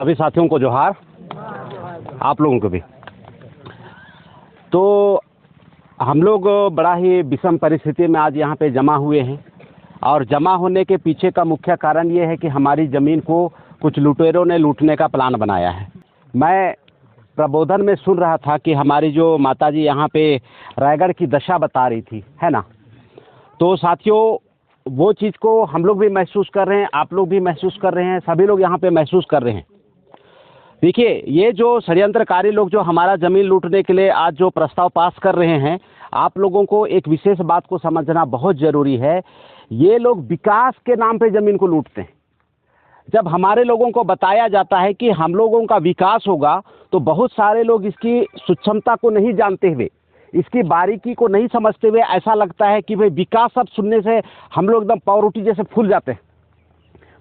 सभी साथियों को जोहार, आप लोगों को भी। तो हम लोग बड़ा ही विषम परिस्थिति में आज यहाँ पे जमा हुए हैं और जमा होने के पीछे का मुख्य कारण ये है कि हमारी ज़मीन को कुछ लुटेरों ने लूटने का प्लान बनाया है। मैं प्रबोधन में सुन रहा था कि हमारी जो माताजी यहाँ पे रायगढ़ की दशा बता रही थी, है ना। तो साथियों, वो चीज़ को हम लोग भी महसूस कर रहे हैं, आप लोग भी महसूस कर रहे हैं, सभी लोग यहाँ पे महसूस कर रहे हैं। देखिए, ये जो षड्यंत्रकारी लोग जो हमारा ज़मीन लूटने के लिए आज जो प्रस्ताव पास कर रहे हैं, आप लोगों को एक विशेष बात को समझना बहुत ज़रूरी है। ये लोग विकास के नाम पे ज़मीन को लूटते हैं। जब हमारे लोगों को बताया जाता है कि हम लोगों का विकास होगा, तो बहुत सारे लोग इसकी सूक्ष्मता को नहीं जानते हुए, इसकी बारीकी को नहीं समझते हुए ऐसा लगता है कि भाई विकास शब्द सुनने से हम लोग एकदम पावरोटी जैसे फूल जाते हैं।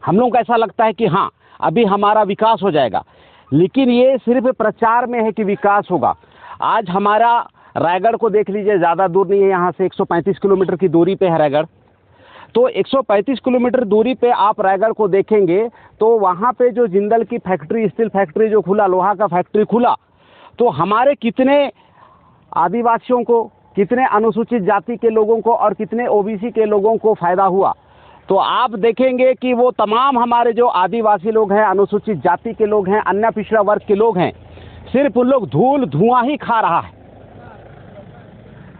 हम लोग को ऐसा लगता है कि हाँ, अभी हमारा विकास हो जाएगा, लेकिन ये सिर्फ प्रचार में है कि विकास होगा। आज हमारा रायगढ़ को देख लीजिए, ज़्यादा दूर नहीं है, यहाँ से 135 किलोमीटर की दूरी पे है रायगढ़। तो 135 किलोमीटर दूरी पे आप रायगढ़ को देखेंगे तो वहाँ पे जो जिंदल की फैक्ट्री, स्टील फैक्ट्री जो खुला, लोहा का फैक्ट्री खुला, तो हमारे कितने आदिवासियों को, कितने अनुसूचित जाति के लोगों को और कितने ओबीसी के लोगों को फ़ायदा हुआ। तो आप देखेंगे कि वो तमाम हमारे जो आदिवासी लोग हैं, अनुसूचित जाति के लोग हैं, अन्य पिछड़ा वर्ग के लोग हैं, सिर्फ उन लोग धूल धुआं ही खा रहा है।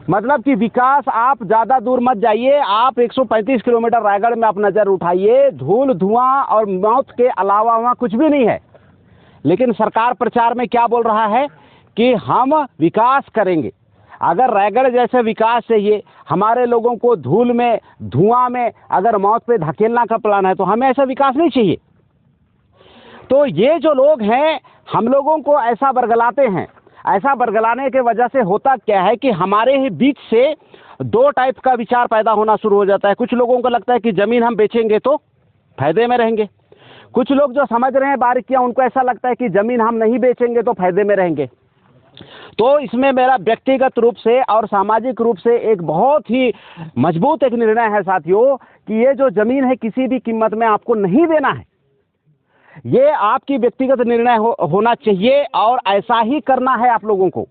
मतलब कि विकास, आप ज़्यादा दूर मत जाइए, आप 135 किलोमीटर रायगढ़ में आप नज़र उठाइए, धूल धुआं और मौत के अलावा वहाँ कुछ भी नहीं है। लेकिन सरकार प्रचार में क्या बोल रहा है कि हम विकास करेंगे। अगर रायगढ़ जैसे विकास चाहिए, हमारे लोगों को धूल में, धुआं में, अगर मौत पे धकेलना का प्लान है, तो हमें ऐसा विकास नहीं चाहिए। तो ये जो लोग हैं, हम लोगों को ऐसा बरगलाते हैं। ऐसा बरगलाने के वजह से होता क्या है कि हमारे ही बीच से दो टाइप का विचार पैदा होना शुरू हो जाता है। कुछ लोगों को लगता है कि ज़मीन हम बेचेंगे तो फायदे में रहेंगे। कुछ लोग जो समझ रहे हैं बारीकियां, उनको ऐसा लगता है कि ज़मीन हम नहीं बेचेंगे तो फायदे में रहेंगे। तो इसमें मेरा व्यक्तिगत रूप से और सामाजिक रूप से एक बहुत ही मजबूत एक निर्णय है साथियों कि ये जो ज़मीन है किसी भी कीमत में आपको नहीं देना है। ये आपकी व्यक्तिगत निर्णय होना चाहिए और ऐसा ही करना है आप लोगों को।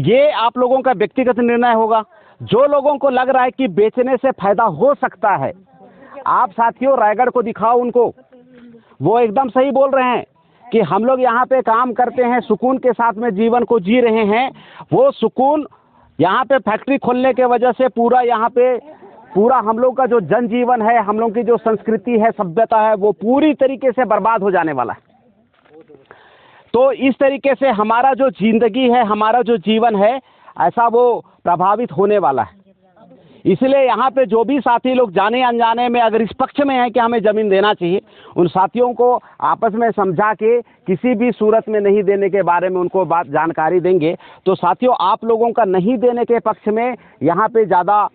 ये आप लोगों का व्यक्तिगत निर्णय होगा। जो लोगों को लग रहा है कि बेचने से फायदा हो सकता है, आप साथियों रायगढ़ को दिखाओ उनको। वो एकदम सही बोल रहे हैं कि हम लोग यहाँ पे काम करते हैं, सुकून के साथ में जीवन को जी रहे हैं। वो सुकून यहाँ पे फैक्ट्री खोलने के वजह से पूरा यहाँ पे पूरा हम लोग का जो जनजीवन है, हम लोग की जो संस्कृति है, सभ्यता है, वो पूरी तरीके से बर्बाद हो जाने वाला है। तो इस तरीके से हमारा जो जिंदगी है, हमारा जो जीवन है, ऐसा वो प्रभावित होने वाला है। इसलिए यहाँ पे जो भी साथी लोग जाने अनजाने में अगर इस पक्ष में हैं कि हमें ज़मीन देना चाहिए, उन साथियों को आपस में समझा के किसी भी सूरत में नहीं देने के बारे में उनको बात जानकारी देंगे। तो साथियों, आप लोगों का नहीं देने के पक्ष में यहाँ पे ज़्यादा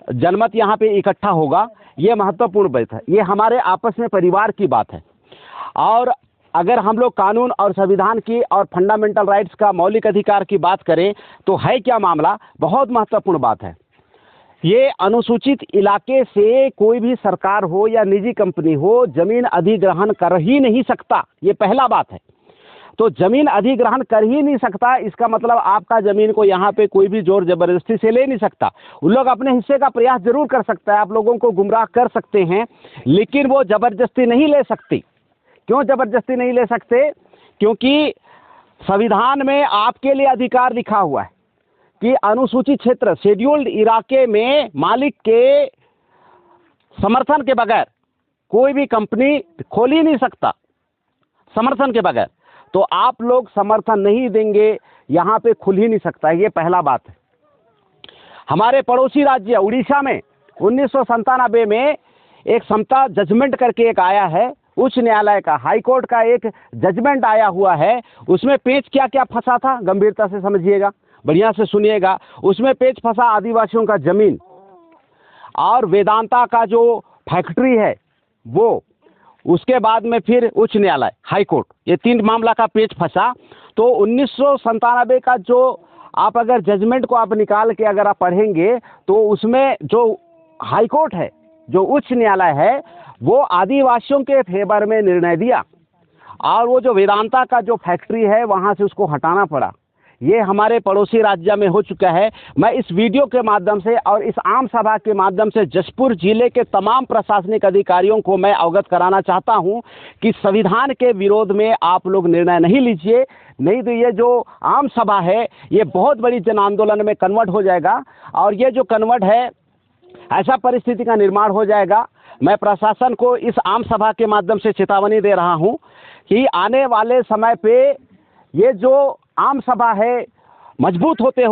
जनमत यहाँ पे इकट्ठा होगा। ये महत्वपूर्ण बात है, ये हमारे आपस में परिवार की बात है। और अगर हम लोग कानून और संविधान की और फंडामेंटल राइट्स का, मौलिक अधिकार की बात करें, तो है क्या मामला, बहुत महत्वपूर्ण बात है। ये अनुसूचित इलाके से कोई भी सरकार हो या निजी कंपनी हो, ज़मीन अधिग्रहण कर ही नहीं सकता। ये पहला बात है। तो ज़मीन अधिग्रहण कर ही नहीं सकता, इसका मतलब आपका ज़मीन को यहाँ पे कोई भी जोर ज़बरदस्ती से ले नहीं सकता। उन लोग अपने हिस्से का प्रयास जरूर कर सकता है, आप लोगों को गुमराह कर सकते हैं, लेकिन वो ज़बरदस्ती नहीं ले सकती। क्यों ज़बरदस्ती नहीं ले सकते? क्योंकि संविधान में आपके लिए अधिकार लिखा हुआ है कि अनुसूचित क्षेत्र, शेड्यूल्ड इलाके में मालिक के समर्थन के बगैर कोई भी कंपनी खोल ही नहीं सकता, समर्थन के बगैर। तो आप लोग समर्थन नहीं देंगे, यहाँ पे खुल ही नहीं सकता। ये पहला बात है। हमारे पड़ोसी राज्य उड़ीसा में 1997 में एक समता जजमेंट करके एक आया है, उच्च न्यायालय का, हाई कोर्ट का एक जजमेंट आया हुआ है। उसमें पेच क्या क्या फंसा था, गंभीरता से समझिएगा, बढ़िया से सुनिएगा। उसमें पेच फंसा आदिवासियों का ज़मीन और वेदांता का जो फैक्ट्री है वो, उसके बाद में फिर उच्च न्यायालय, हाई कोर्ट, ये तीन मामला का पेच फंसा। तो 1997 का जो आप अगर जजमेंट को आप निकाल के अगर आप पढ़ेंगे, तो उसमें जो हाई कोर्ट है, जो उच्च न्यायालय है, वो आदिवासियों के फेवर में निर्णय दिया। और वो जो वेदांता का जो फैक्ट्री है वहाँ से उसको हटाना पड़ा। ये हमारे पड़ोसी राज्य में हो चुका है। मैं इस वीडियो के माध्यम से और इस आम सभा के माध्यम से जशपुर जिले के तमाम प्रशासनिक अधिकारियों को मैं अवगत कराना चाहता हूं कि संविधान के विरोध में आप लोग निर्णय नहीं लीजिए, नहीं तो ये जो आम सभा है ये बहुत बड़ी जन आंदोलन में कन्वर्ट हो जाएगा और ये जो कन्वर्ट है ऐसा परिस्थिति का निर्माण हो जाएगा। मैं प्रशासन को इस आम सभा के माध्यम से चेतावनी दे रहा हूं कि आने वाले समय पे ये जो आम सभा है मजबूत होते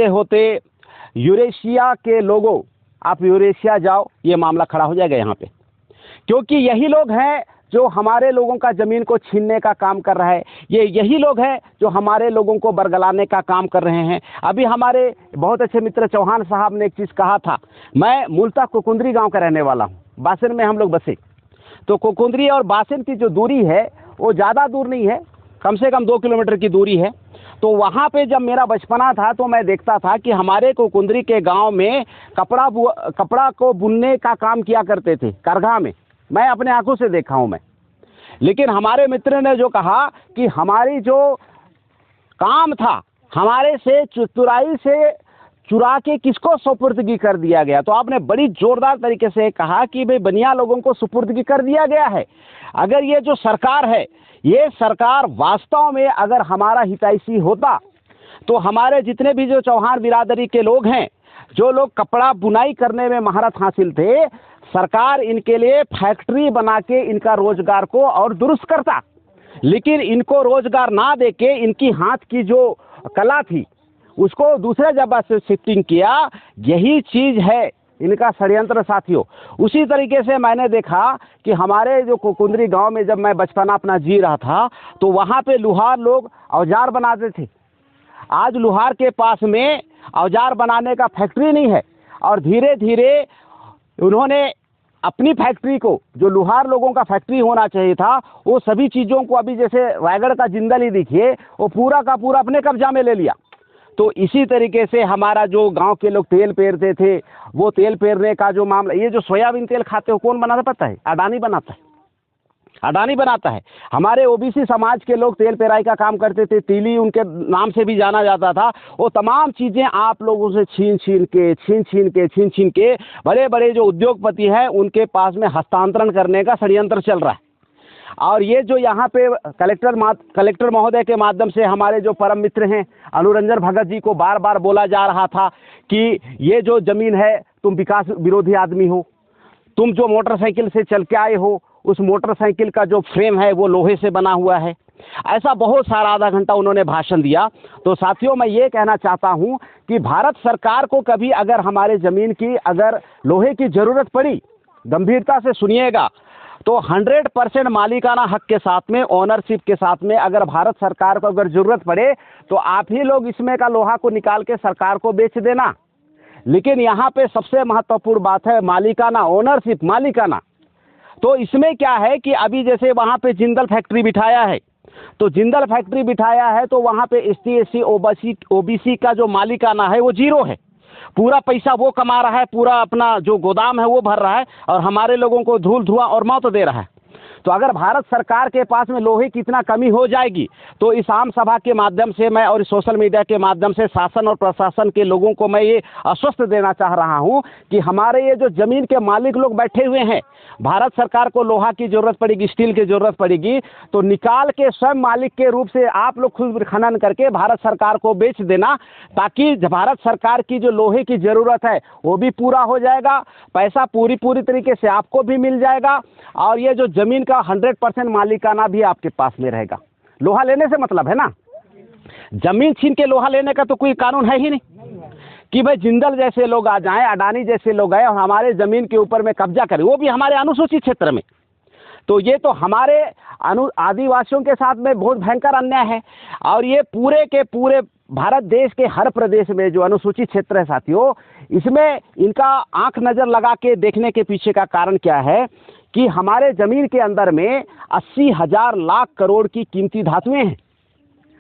होते यूरेशिया के लोगों, आप यूरेशिया जाओ, ये मामला खड़ा हो जाएगा यहाँ पे, क्योंकि यही लोग हैं जो हमारे लोगों का ज़मीन को छीनने का काम कर रहा है। ये यही लोग हैं जो हमारे लोगों को बरगलाने का काम कर रहे हैं। अभी हमारे बहुत अच्छे मित्र चौहान साहब ने एक चीज़ कहा था। मैं मूलतः कुकुंद्री गांव का रहने वाला हूं, बासिन में हम लोग बसे। तो कुकुंद्री और बासिन की जो दूरी है वो ज़्यादा दूर नहीं है, कम से कम 2 किलोमीटर की दूरी है। तो वहाँ पे जब मेरा बचपना था तो मैं देखता था कि हमारे कुकुंद्री के गांव में कपड़ा को बुनने का काम किया करते थे करघा में। मैं अपने आंखों से देखा हूँ मैं। लेकिन हमारे मित्र ने जो कहा कि हमारी जो काम था हमारे से चतुराई से चुरा के किसको सुपुर्दगी कर दिया गया। तो आपने बड़ी जोरदार तरीके से कहा कि भाई बनिया लोगों को सुपुर्दगी कर दिया गया है। अगर ये जो सरकार है, ये सरकार वास्तव में अगर हमारा हितैषी होता तो हमारे जितने भी जो चौहान बिरादरी के लोग हैं, जो लोग कपड़ा बुनाई करने में महारत हासिल थे, सरकार इनके लिए फैक्ट्री बना के इनका रोजगार को और दुरुस्त करता। लेकिन इनको रोजगार ना देके इनकी हाथ की जो कला थी उसको दूसरे जगह से शिफ्टिंग किया। यही चीज़ है इनका षड्यंत्र साथियों। उसी तरीके से मैंने देखा कि हमारे जो कुकुंद्री गांव में जब मैं बचपना अपना जी रहा था तो वहाँ पे लुहार लोग औजार बनाते थे। आज लुहार के पास में औजार बनाने का फैक्ट्री नहीं है और धीरे धीरे उन्होंने अपनी फैक्ट्री को, जो लुहार लोगों का फैक्ट्री होना चाहिए था, वो सभी चीज़ों को अभी जैसे रायगढ़ का जिंदल ही देखिए, वो पूरा का पूरा अपने कब्जा में ले लिया। तो इसी तरीके से हमारा जो गांव के लोग तेल पेरते थे, वो तेल पेरने का जो मामला, ये जो सोयाबीन तेल खाते हो कौन बनाता पता है? अडानी बनाता है, अडानी बनाता है। हमारे ओबीसी समाज के लोग तेल पेराई का काम करते थे, तीली उनके नाम से भी जाना जाता था। वो तमाम चीज़ें आप लोगों से छीन छीन के बड़े बड़े जो उद्योगपति हैं उनके पास में हस्तांतरण करने का षड्यंत्र चल रहा है। और ये जो यहाँ पे कलेक्टर महोदय के माध्यम से हमारे जो परम मित्र हैं अनुरंजन भगत जी को बार बार बोला जा रहा था कि ये जो ज़मीन है, तुम विकास विरोधी आदमी हो, तुम जो मोटरसाइकिल से चल के आए हो, उस मोटरसाइकिल का जो फ्रेम है वो लोहे से बना हुआ है। ऐसा बहुत सारा आधा घंटा उन्होंने भाषण दिया। तो साथियों, मैं ये कहना चाहता हूँ कि भारत सरकार को कभी अगर हमारे ज़मीन की अगर लोहे की ज़रूरत पड़ी, गंभीरता से सुनिएगा, तो 100% मालिकाना हक के साथ में, ओनरशिप के साथ में अगर भारत सरकार को अगर ज़रूरत पड़े तो आप ही लोग इसमें का लोहा को निकाल के सरकार को बेच देना। लेकिन यहाँ पे सबसे महत्वपूर्ण बात है मालिकाना, ओनरशिप, मालिकाना। तो इसमें क्या है कि अभी जैसे वहाँ पे जिंदल फैक्ट्री बिठाया है, तो जिंदल फैक्ट्री बिठाया है तो वहाँ पे ST SC OBC का जो मालिकाना है वो 0 है। पूरा पैसा वो कमा रहा है, पूरा अपना जो गोदाम है वो भर रहा है और हमारे लोगों को धूल धुआं और मौत दे रहा है। तो अगर भारत सरकार के पास में लोहे की इतना कमी हो जाएगी तो इस आम सभा के माध्यम से मैं और सोशल मीडिया के माध्यम से शासन और प्रशासन के लोगों को मैं ये आश्वस्त देना चाह रहा हूँ कि हमारे ये जो ज़मीन के मालिक लोग बैठे हुए हैं, भारत सरकार को लोहा की ज़रूरत पड़ेगी, स्टील की ज़रूरत पड़ेगी, तो निकाल के स्वयं मालिक के रूप से आप लोग खुद खनन करके भारत सरकार को बेच देना, ताकि भारत सरकार की जो लोहे की ज़रूरत है वो भी पूरा हो जाएगा, पैसा पूरी तरीके से आपको भी मिल जाएगा और ये जो ज़मीन का 100% मालिकाना भी आपके पास में रहेगा। लोहा लेने से मतलब है ना, ज़मीन छीन के लोहा लेने का तो कोई कानून है ही नहीं कि भाई जिंदल जैसे लोग आ जाएं, अडानी जैसे लोग आए और हमारे ज़मीन के ऊपर में कब्जा करें, वो भी हमारे अनुसूचित क्षेत्र में। तो ये तो हमारे आदिवासियों के साथ में बहुत भयंकर अन्याय है। और ये पूरे के पूरे भारत देश के हर प्रदेश में जो अनुसूचित क्षेत्र है साथियों, इसमें इनका आंख नज़र लगा के देखने के पीछे का कारण क्या है कि हमारे ज़मीन के अंदर में 80,000 लाख करोड़ की कीमती धातुएं हैं,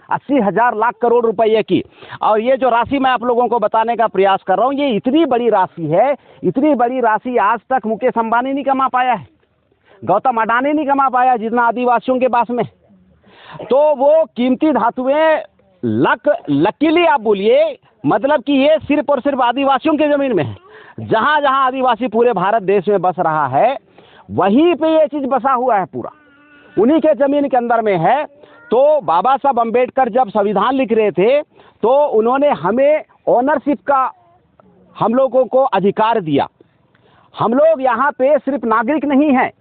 80,000 लाख करोड़ रुपये की। और ये जो राशि मैं आप लोगों को बताने का प्रयास कर रहा हूँ, ये इतनी बड़ी राशि है, इतनी बड़ी राशि आज तक मुकेश अंबानी नहीं कमा पाया है। गौतम अडानी नहीं कमा पाया जितना आदिवासियों के पास में। तो वो कीमती धातुएं लकीली आप बोलिए, मतलब कि ये सिर्फ और सिर्फ आदिवासियों के ज़मीन में है। जहाँ जहाँ आदिवासी पूरे भारत देश में बस रहा है, वहीं पे ये चीज़ बसा हुआ है, पूरा उन्हीं के ज़मीन के अंदर में है। तो बाबा साहब अम्बेडकर जब संविधान लिख रहे थे तो उन्होंने हमें ओनरशिप का हम लोगों को अधिकार दिया। हम लोग यहाँ पे सिर्फ नागरिक नहीं हैं,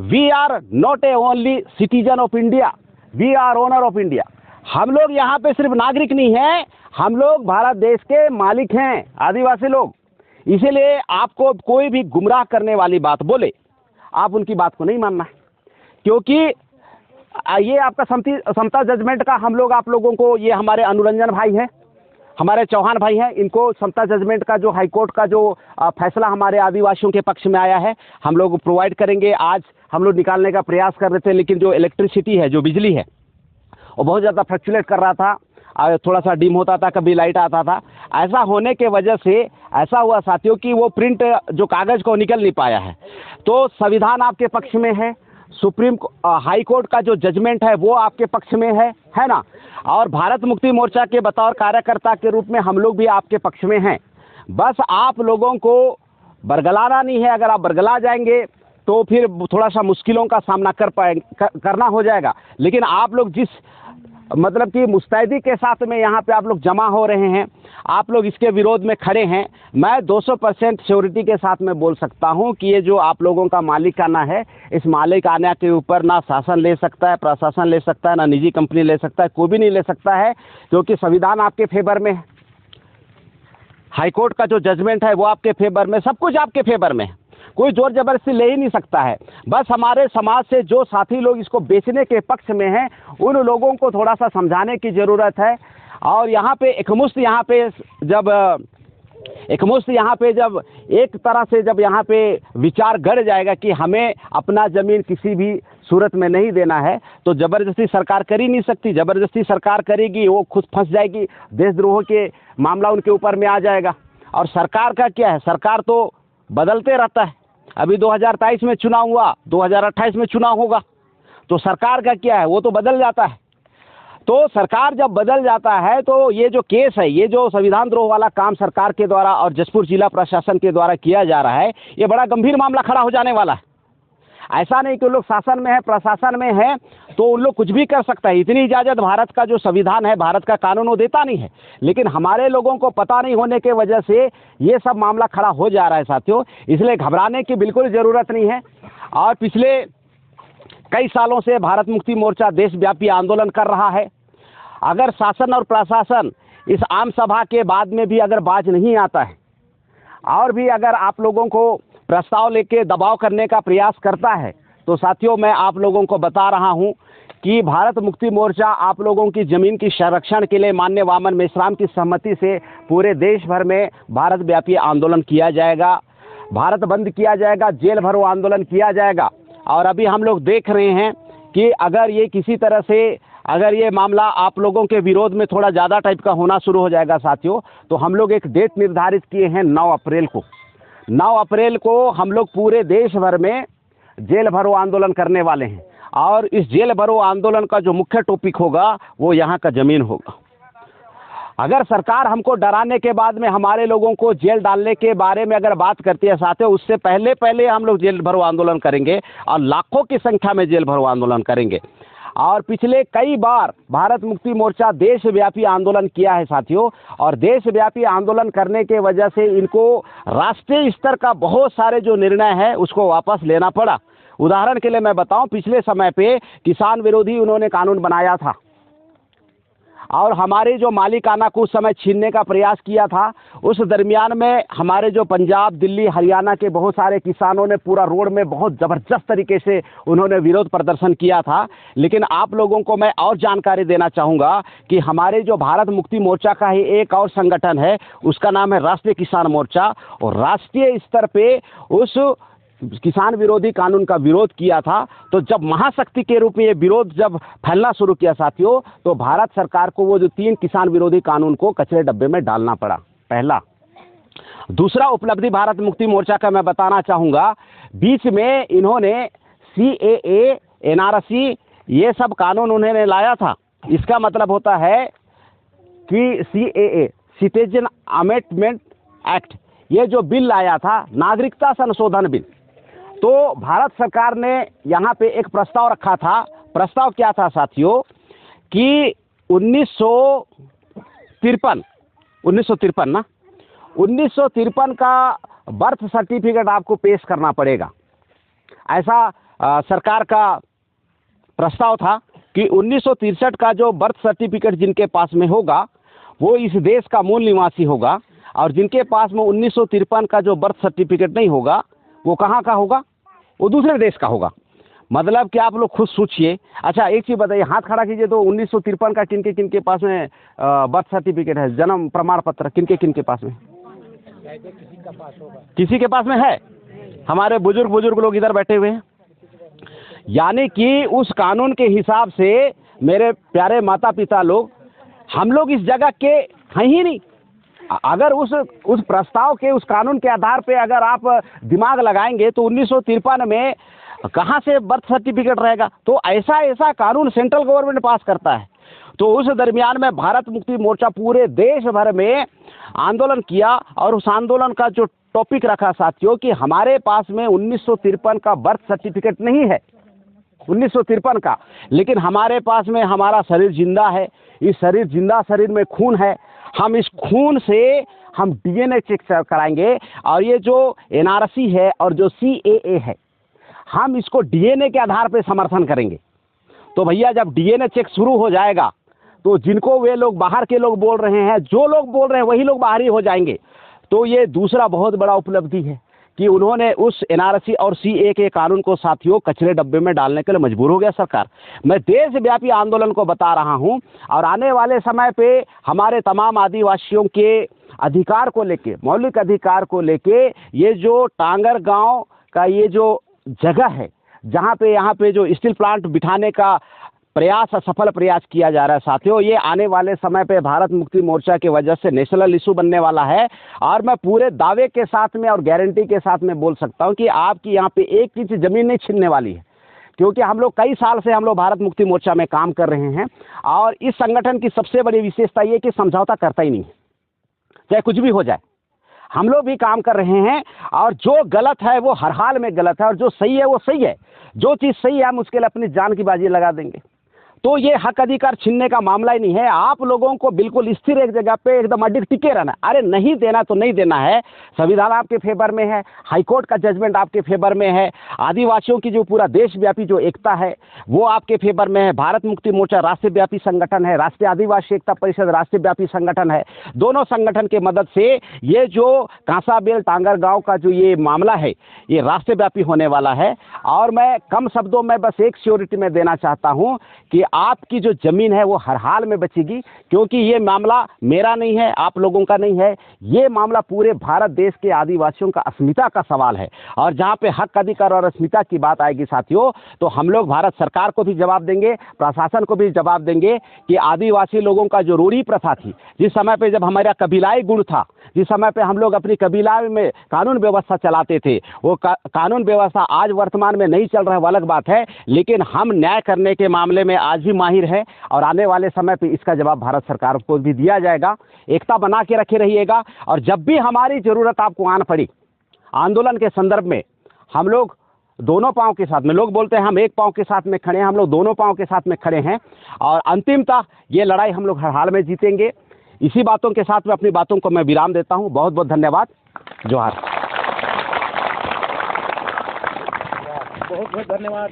we are not a only citizen of India, we are owner of India. हम लोग यहाँ पे सिर्फ नागरिक नहीं हैं, हम लोग भारत देश के मालिक हैं, आदिवासी लोग। इसीलिए आपको कोई भी गुमराह करने वाली बात बोले, आप उनकी बात को नहीं मानना है, क्योंकि ये आपका समता जजमेंट का हम लोग आप लोगों को, ये हमारे अनुरंजन भाई हैं, हमारे चौहान भाई हैं, इनको समता जजमेंट का जो हाईकोर्ट का जो फैसला हमारे आदिवासियों के पक्ष में आया है, हम लोग प्रोवाइड करेंगे। आज हम लोग निकालने का प्रयास कर रहे थे, लेकिन जो इलेक्ट्रिसिटी है, जो बिजली है, वो बहुत ज़्यादा फ्लक्चुएट कर रहा था, थोड़ा सा डिम होता था, कभी लाइट आता था। ऐसा होने के वजह से ऐसा हुआ साथियों कि वो प्रिंट जो कागज़ को निकल नहीं पाया है। तो संविधान आपके पक्ष में है, सुप्रीम हाई कोर्ट का जो जजमेंट है वो आपके पक्ष में है ना। और भारत मुक्ति मोर्चा के बतौर कार्यकर्ता के रूप में हम लोग भी आपके पक्ष में हैं। बस आप लोगों को बरगलाना नहीं है। अगर आप बरगला जाएंगे तो फिर थोड़ा सा मुश्किलों का सामना करना हो जाएगा। लेकिन आप लोग जिस मतलब कि मुस्तैदी के साथ में यहाँ पे आप लोग जमा हो रहे हैं, आप लोग इसके विरोध में खड़े हैं, मैं 200% श्योरिटी के साथ में बोल सकता हूँ कि ये जो आप लोगों का मालिकाना है, इस मालिकाना के ऊपर ना शासन ले सकता है, प्रशासन ले सकता है, ना निजी कंपनी ले सकता है, कोई भी नहीं ले सकता है, क्योंकि संविधान आपके फेवर में है, हाईकोर्ट का जो जजमेंट है वो आपके फेवर में, सब कुछ आपके फेवर में है, कोई जोर जबरदस्ती ले ही नहीं सकता है। बस हमारे समाज से जो साथी लोग इसको बेचने के पक्ष में हैं, उन लोगों को थोड़ा सा समझाने की ज़रूरत है। और यहाँ पे एकमुश्त यहाँ पे जब एक तरह से जब यहाँ पे विचार गढ़ जाएगा कि हमें अपना ज़मीन किसी भी सूरत में नहीं देना है, तो ज़बरदस्ती सरकार कर ही नहीं सकती। ज़बरदस्ती सरकार करेगी, वो खुद फंस जाएगी, देशद्रोह के मामला उनके ऊपर में आ जाएगा। और सरकार का क्या है, सरकार तो बदलते रहता है। अभी 2023 में चुनाव हुआ, 2028 में चुनाव होगा, तो सरकार का क्या है, वो तो बदल जाता है। तो सरकार जब बदल जाता है तो ये जो केस है, ये जो संविधान द्रोह वाला काम सरकार के द्वारा और जसपुर जिला प्रशासन के द्वारा किया जा रहा है, ये बड़ा गंभीर मामला खड़ा हो जाने वाला है। ऐसा नहीं कि लोग शासन में है, प्रशासन में है तो उन लोग कुछ भी कर सकता है। इतनी इजाज़त भारत का जो संविधान है, भारत का कानून, वो देता नहीं है। लेकिन हमारे लोगों को पता नहीं होने के वजह से ये सब मामला खड़ा हो जा रहा है साथियों। इसलिए घबराने की बिल्कुल ज़रूरत नहीं है। और पिछले कई सालों से भारत मुक्ति मोर्चा देशव्यापी आंदोलन कर रहा है। अगर शासन और प्रशासन इस आम सभा के बाद में भी अगर बाज नहीं आता है और भी अगर आप लोगों को प्रस्ताव लेके दबाव करने का प्रयास करता है, तो साथियों मैं आप लोगों को बता रहा हूं कि भारत मुक्ति मोर्चा आप लोगों की ज़मीन की संरक्षण के लिए माननीय वामन मेश्राम की सहमति से पूरे देश भर में भारत व्यापी आंदोलन किया जाएगा, भारत बंद किया जाएगा, जेल भरो आंदोलन किया जाएगा। और अभी हम लोग देख रहे हैं कि अगर ये किसी तरह से अगर ये मामला आप लोगों के विरोध में थोड़ा ज़्यादा टाइप का होना शुरू हो जाएगा साथियों, तो हम लोग एक डेट निर्धारित किए हैं 9 अप्रैल को। 9 अप्रैल को हम लोग पूरे देश भर में जेल भरो आंदोलन करने वाले हैं। और इस जेल भरो आंदोलन का जो मुख्य टॉपिक होगा वो यहाँ का ज़मीन होगा। अगर सरकार हमको डराने के बाद में हमारे लोगों को जेल डालने के बारे में अगर बात करती है साथियों, उससे पहले हम लोग जेल भरो आंदोलन करेंगे और लाखों की संख्या में जेल भरो आंदोलन करेंगे। और पिछले कई बार भारत मुक्ति मोर्चा देशव्यापी आंदोलन किया है साथियों, और देशव्यापी आंदोलन करने के वजह से इनको राष्ट्रीय स्तर का बहुत सारे जो निर्णय है उसको वापस लेना पड़ा। उदाहरण के लिए मैं बताऊं, पिछले समय पे किसान विरोधी उन्होंने कानून बनाया था और हमारे जो मालिकाना को उस समय छीनने का प्रयास किया था। उस दरमियान में हमारे जो पंजाब, दिल्ली, हरियाणा के बहुत सारे किसानों ने पूरा रोड में बहुत ज़बरदस्त तरीके से उन्होंने विरोध प्रदर्शन किया था। लेकिन आप लोगों को मैं और जानकारी देना चाहूँगा कि हमारे जो भारत मुक्ति मोर्चा का ही एक और संगठन है, उसका नाम है राष्ट्रीय किसान मोर्चा, और राष्ट्रीय स्तर पे उस किसान विरोधी कानून का विरोध किया था। तो जब महाशक्ति के रूप में ये विरोध जब फैलना शुरू किया साथियों, तो भारत सरकार को वो जो 3 किसान विरोधी कानून को कचरे डब्बे में डालना पड़ा। पहला दूसरा उपलब्धि भारत मुक्ति मोर्चा का मैं बताना चाहूँगा, बीच में इन्होंने CAA, NRC ये सब कानून उन्होंने लाया था। इसका मतलब होता है कि CAA, सिटीजन अमेंडमेंट एक्ट, ये जो बिल लाया था, नागरिकता संशोधन बिल, तो भारत सरकार ने यहाँ पे एक प्रस्ताव रखा था। प्रस्ताव क्या था साथियों कि 1953 का बर्थ सर्टिफिकेट आपको पेश करना पड़ेगा। ऐसा सरकार का प्रस्ताव था कि 1963 का जो बर्थ सर्टिफिकेट जिनके पास में होगा वो इस देश का मूल निवासी होगा, और जिनके पास में 1953 का जो बर्थ सर्टिफिकेट नहीं होगा वो कहाँ का होगा, वो दूसरे देश का होगा। मतलब कि आप लोग खुद सोचिए। अच्छा एक चीज़ बताइए, हाथ खड़ा कीजिए तो 1953 का किन के पास में बर्थ सर्टिफिकेट है, जन्म प्रमाण पत्र किन के पास में? किसी के पास में है? हमारे बुजुर्ग लोग इधर बैठे हुए हैं। यानी कि उस कानून के हिसाब से मेरे प्यारे माता पिता लोग, हम लोग इस जगह के हैं ही नहीं। अगर उस प्रस्ताव के, उस कानून के आधार पे अगर आप दिमाग लगाएंगे तो 1953 में कहाँ से बर्थ सर्टिफिकेट रहेगा? तो ऐसा कानून सेंट्रल गवर्नमेंट पास करता है। तो उस दरमियान में भारत मुक्ति मोर्चा पूरे देश भर में आंदोलन किया, और उस आंदोलन का जो टॉपिक रखा साथियों कि हमारे पास में 1953 का बर्थ सर्टिफिकेट नहीं है, 1953 का, लेकिन हमारे पास में हमारा शरीर जिंदा है। इस जिंदा शरीर में खून है, हम इस खून से हम DNA चेक कराएंगे, और ये जो NRC है और जो CAA है, हम इसको DNA के आधार पे समर्थन करेंगे। तो भैया जब DNA चेक शुरू हो जाएगा तो जिनको वे लोग बाहर के लोग बोल रहे हैं, जो लोग बोल रहे हैं वही लोग बाहरी हो जाएंगे। तो ये दूसरा बहुत बड़ा उपलब्धि है कि उन्होंने उस NRC और CAA के कानून को साथियों कचरे डब्बे में डालने के लिए मजबूर हो गया सरकार। मैं देशव्यापी आंदोलन को बता रहा हूं, और आने वाले समय पे हमारे तमाम आदिवासियों के अधिकार को लेके, मौलिक अधिकार को लेके, ये जो टांगर गांव का ये जो जगह है जहां पे यहाँ पे जो स्टील प्लांट बिठाने का प्रयास, सफल प्रयास किया जा रहा है साथियों, ये आने वाले समय पे भारत मुक्ति मोर्चा की वजह से नेशनल इशू बनने वाला है। और मैं पूरे दावे के साथ में और गारंटी के साथ में बोल सकता हूं कि आपकी यहाँ पे 1 इंच जमीन नहीं छीनने वाली है, क्योंकि हम लोग कई साल से हम लोग भारत मुक्ति मोर्चा में काम कर रहे हैं। और इस संगठन की सबसे बड़ी विशेषता ये कि समझौता करता ही नहीं है, चाहे कुछ भी हो जाए। हम लोग भी काम कर रहे हैं, और जो गलत है वो हर हाल में गलत है, और जो सही है वो सही है। जो चीज़ सही है हम उसके लिए अपनी जान की बाजी लगा देंगे। तो ये हक अधिकार छीनने का मामला ही नहीं है। आप लोगों को बिल्कुल स्थिर एक जगह पे एकदम अडिग टिके रहना। अरे नहीं देना तो नहीं देना है, संविधान आपके फेवर में है, हाईकोर्ट का जजमेंट आपके फेवर में है, आदिवासियों की जो पूरा देशव्यापी जो एकता है वो आपके फेवर में है। भारत मुक्ति मोर्चा राष्ट्रव्यापी संगठन है, राष्ट्रीय आदिवासी एकता परिषद राष्ट्रव्यापी संगठन है। दोनों संगठन के मदद से ये जो कांसाबेल टांगर गाँव का जो ये मामला है ये राष्ट्रव्यापी होने वाला है। और मैं कम शब्दों में बस एक श्योरिटी में देना चाहता हूँ कि आपकी जो जमीन है वो हर हाल में बचेगी, क्योंकि ये मामला मेरा नहीं है, आप लोगों का नहीं है, ये मामला पूरे भारत देश के आदिवासियों का अस्मिता का सवाल है। और जहाँ पे हक अधिकार और अस्मिता की बात आएगी साथियों, तो हम लोग भारत सरकार को भी जवाब देंगे, प्रशासन को भी जवाब देंगे कि आदिवासी लोगों का जो रूढ़ी प्रथा थी, जिस समय पे जब हमारा कबीलाई गुण था, जिस समय पे हम लोग अपनी कबीला में कानून व्यवस्था चलाते थे, वो कानून व्यवस्था आज वर्तमान में नहीं चल रहा है, वो अलग बात है, लेकिन हम न्याय करने के मामले में आज भी माहिर है। और आने वाले समय पे इसका जवाब भारत सरकार को भी दिया जाएगा। एकता बना के रखे रहिएगा, और जब भी हमारी जरूरत आपको आन पड़ी आंदोलन के संदर्भ में, हम लोग दोनों पांव के साथ में, लोग बोलते हैं हम एक पांव के साथ में खड़े हैं, हम लोग दोनों पांव के साथ में खड़े हैं, और अंतिमतः ये लड़ाई हम लोग हर हाल में जीतेंगे। इसी बातों के साथ में अपनी बातों को मैं विराम देता हूं। बहुत बहुत धन्यवाद। जोहार। बहुत बहुत धन्यवाद।